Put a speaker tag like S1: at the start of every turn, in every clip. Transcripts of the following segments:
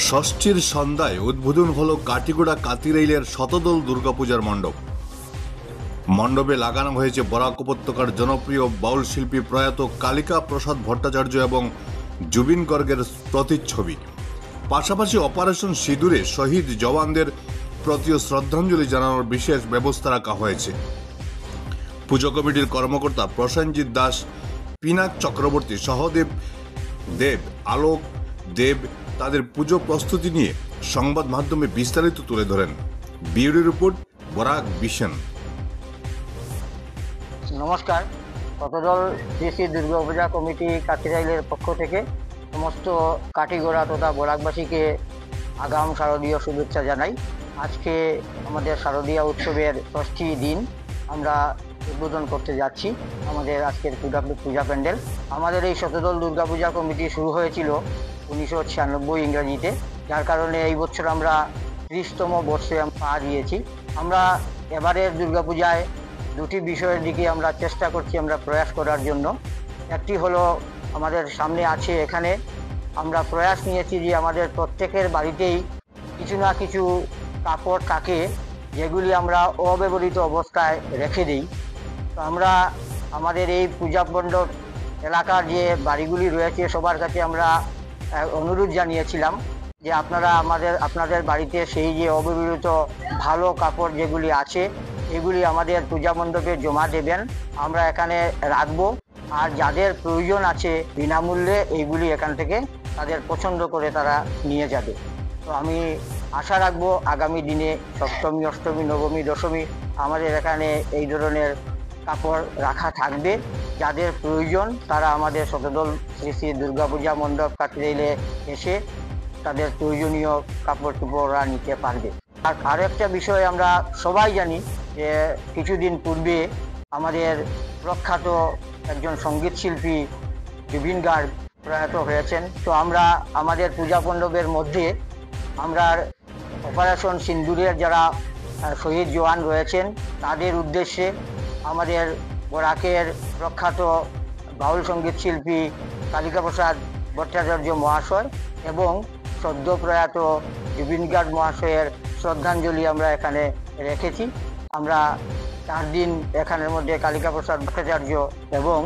S1: ষষ্ঠীর সন্ধ্যায় উদ্বোধন হলো কাটিগোড়া কাতিরাইলের শতদল দুর্গাপূজার মণ্ডপ। মণ্ডপে লাগানো হয়েছে বরাক উপত্যকার জনপ্রিয় বাউল শিল্পী প্রয়াত কালিকা প্রসাদ ভট্টাচার্য এবং জুবিন গর্গের প্রতিচ্ছবি। পাশাপাশি অপারেশন সিঁদুরে শহীদ জওয়ানদের প্রতিও শ্রদ্ধাঞ্জলি জানানোর বিশেষ ব্যবস্থা রাখা হয়েছে। পুজো কমিটির কর্মকর্তা প্রসেনজিৎ দাস, পিনাক চক্রবর্তী, সহদেব দেব, আলোক দেব তাদের পুজো প্রস্তুতি নিয়ে সংবাদ মাধ্যমে বিস্তারিত তুলে ধরেন। Bureau report, Barak vision.
S2: নমস্কার। শতদল শ্রী শ্রী দুর্গাপূজা কমিটি কাতিরাইলের পক্ষ থেকে সমস্ত কাটিগোড়া তথা বরাকবাসীকে আগাম শারদীয় শুভেচ্ছা জানাই। আজকে আমাদের শারদীয় উৎসবের ষষ্ঠী দিন আমরা উদ্বোধন করতে যাচ্ছি আমাদের আজকের পূজা প্যান্ডেল। আমাদের এই শতদল দুর্গাপূজা কমিটি শুরু হয়েছিল 1996 ইংরেজিতে, যার কারণে এই বছর আমরা 30তম বর্ষে পা দিয়েছি। আমরা এবারের দুর্গাপূজায় দুটি বিষয়ের দিকে আমরা চেষ্টা করছি, আমরা প্রয়াস করার জন্য। একটি হলো আমাদের সামনে আছে, এখানে আমরা প্রয়াস নিয়েছি যে আমাদের প্রত্যেকের বাড়িতেই কিছু না কিছু কাপড় থাকে যেগুলি আমরা অব্যবহৃত অবস্থায় রেখে দিই। তো আমরা আমাদের এই পূজা মণ্ডপ এলাকার যে বাড়িগুলি রয়েছে সবার কাছে আমরা অনুরোধ জানিয়েছিলাম যে আপনাদের বাড়িতে সেই যে অব্যবহৃত ভালো কাপড় যেগুলি আছে এগুলি আমাদের পূজা মণ্ডপে জমা দেবেন, আমরা এখানে রাখবো। আর যাদের প্রয়োজন আছে বিনামূল্যে এইগুলি এখান থেকে তাদের পছন্দ করে তারা নিয়ে যাবে। তো আমি আশা রাখবো আগামী দিনে সপ্তমী, অষ্টমী, নবমী, দশমী আমাদের এখানে এই ধরনের কাপড় রাখা থাকবে। যাদের প্রয়োজন তারা আমাদের শতদল শ্রী শ্রী দুর্গাপূজা মণ্ডপ কাতিরাইলে এসে তাদের প্রয়োজনীয় কাপড় চোপড়রা নিতে পারবে। আর আরও একটা বিষয় আমরা সবাই জানি যে কিছুদিন পূর্বে আমাদের প্রখ্যাত একজন সঙ্গীত শিল্পী জুবিন গার্গ প্রয়াত হয়েছেন। তো আমরা আমাদের পূজা মণ্ডপের মধ্যে আমরা অপারেশন সিঁদুরের যারা শহীদ জওয়ান রয়েছেন তাদের উদ্দেশ্যে আমাদের বরাকের প্রখ্যাত বাউল সঙ্গীত শিল্পী কালিকা প্রসাদ ভট্টাচার্য মহাশয় এবং সদ্য প্রয়াত জুবিন গার্গ মহাশয়ের শ্রদ্ধাঞ্জলি আমরা এখানে রেখেছি। আমরা 4 দিন এখানের মধ্যে কালিকা প্রসাদ ভট্টাচার্য এবং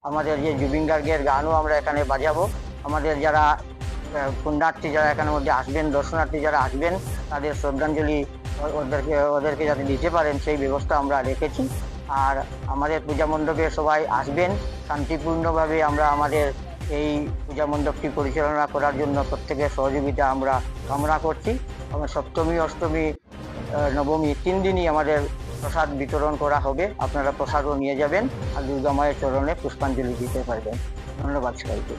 S2: আমাদের যে জুবিন গার্গের গানও আমরা এখানে বাজাবো। আমাদের যারা পুণ্যার্থী যারা এখানের মধ্যে আসবেন, দর্শনার্থী যারা আসবেন তাদের শ্রদ্ধাঞ্জলি ওদেরকে যাতে দিতে পারেন সেই ব্যবস্থা আমরা রেখেছি। আর আমাদের পূজা মণ্ডপে সবাই আসবেন শান্তিপূর্ণভাবে। আমরা আমাদের এই পূজা মণ্ডপটি পরিচালনা করার জন্য প্রত্যেকের সহযোগিতা আমরা কামনা করছি। আমরা সপ্তমী, অষ্টমী, নবমী 3 দিনই আমাদের প্রসাদ বিতরণ করা হবে। আপনারা প্রসাদও নিয়ে যাবেন আর দুর্গা মায়ের চরণে পুষ্পাঞ্জলি দিতে পারবেন। ধন্যবাদ সবাইকে।